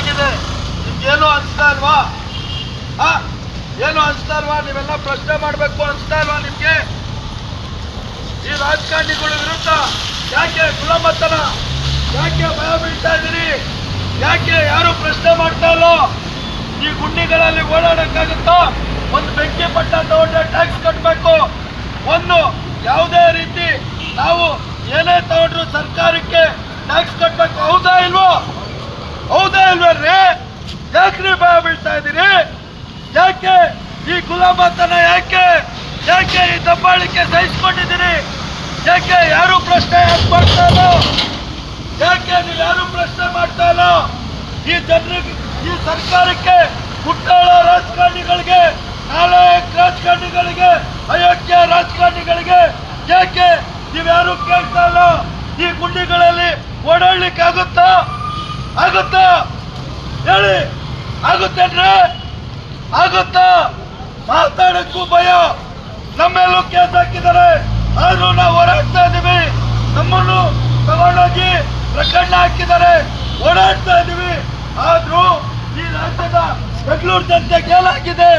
ಆಗಿದೆ. ನಿಮ್ಗೇನು ಅನಿಸ್ತಾ ಇಲ್ವಾ? ಏನು ಅನಿಸ್ತಾ ಇಲ್ವಾ? ನೀವೆಲ್ಲ ಪ್ರಶ್ನೆ ಮಾಡಬೇಕು ಅನಿಸ್ತಾ ಇಲ್ವಾ ನಿಮ್ಗೆ? ಈ ರಾಜಕಾರಣಿಗಳ ವಿರುದ್ಧ ಯಾಕೆ ಗುಲಾಮತನ, ಯಾಕೆ ಭಯ ಬೀಳ್ತಾ ಇದ್ದೀರಿ? ಯಾಕೆ ಯಾರು ಪ್ರಶ್ನೆ ಮಾಡ್ತಾ ಇಲ್ಲ? ಈ ಗುಂಡಿಗಳಲ್ಲಿ ಓಡಾಡಕ್ಕಾಗುತ್ತಾ? ಒಂದು ಬೆಂಕಿ ಪಟ್ಟ ತಗೊಂಡ್ರೆ ಟ್ಯಾಕ್ಸ್ ಕಟ್ಟಬೇಕು. ಒಂದು ಯಾವುದೇ ರೀತಿ ನಾವು ಏನೇ ತಗೊಂಡ್ರು ಸರ್ಕಾರಕ್ಕೆ ಟ್ಯಾಕ್ಸ್ ಕಟ್ಟಬೇಕು. ಹೌದಾ ಇಲ್ವೋ? ಹೌದಾ ಇಲ್ವೇ? ಯಾಕ್ರಿ ಭಯ ಬೀಳ್ತಾ ಇದ್ದೀರಿ? ಯಾಕೆ ಈ ಗುಲಾಮತನ? ಯಾಕೆ ಈ ದಬ್ಬಾಳಿಕೆ ಸಹಿಸ್ಕೊಂಡಿದ್ದೀರಿ? ಯಾಕೆ ಯಾರು ಪ್ರಶ್ನೆ ಮಾಡ್ತಾ ಇಲ್ಲ? ಯಾಕೆ ನೀವು ಯಾರು ಪ್ರಶ್ನೆ ಮಾಡ್ತಾ ಇಲ್ಲ? ಈ ಜನರಿಗೆ, ಈ ಸರ್ಕಾರಕ್ಕೆ, ಕುಟ್ಟಾಳ ರಾಜಕಾರಣಿಗಳಿಗೆ, ನಾಲಾಯಕ ರಾಜಕಾರಣಿಗಳಿಗೆ, ಅಯೋಗ್ಯ ರಾಜಕಾರಣಿಗಳಿಗೆ ಯಾಕೆ ನೀವ್ಯಾರು ಕೇಳ್ತಾ ಇಲ್ಲ? ಈ ಗುಂಡಿಗಳಲ್ಲಿ ಓಡಾಡ್ಲಿಕ್ಕೆ ಆಗುತ್ತಾ? ಹೇಳಿ, ಆಗುತ್ತೇನ್ರಿ? ಆಗುತ್ತಾ? ಮಾತಾಡಕ್ಕೂ ಭಯ. ನಮ್ಮೆಲ್ಲೂ ಕೇಸ್ ಹಾಕಿದ್ದಾರೆ, ಆದ್ರೂ ನಾವು ಹೋರಾಡ್ತಾ ಇದೀವಿ. ನಮ್ಮನ್ನು ತಗೊಂಡೋಗಿ ಪ್ರಕರಣ ಹಾಕಿದ್ದಾರೆ, ಓಡಾಡ್ತಾ ಇದೀವಿ. ಆದ್ರೂ ಈ ರಾಜ್ಯದ ಬೆಂಗಳೂರು ಜನತೆಗೆ ಏನಾಗಿದೆ?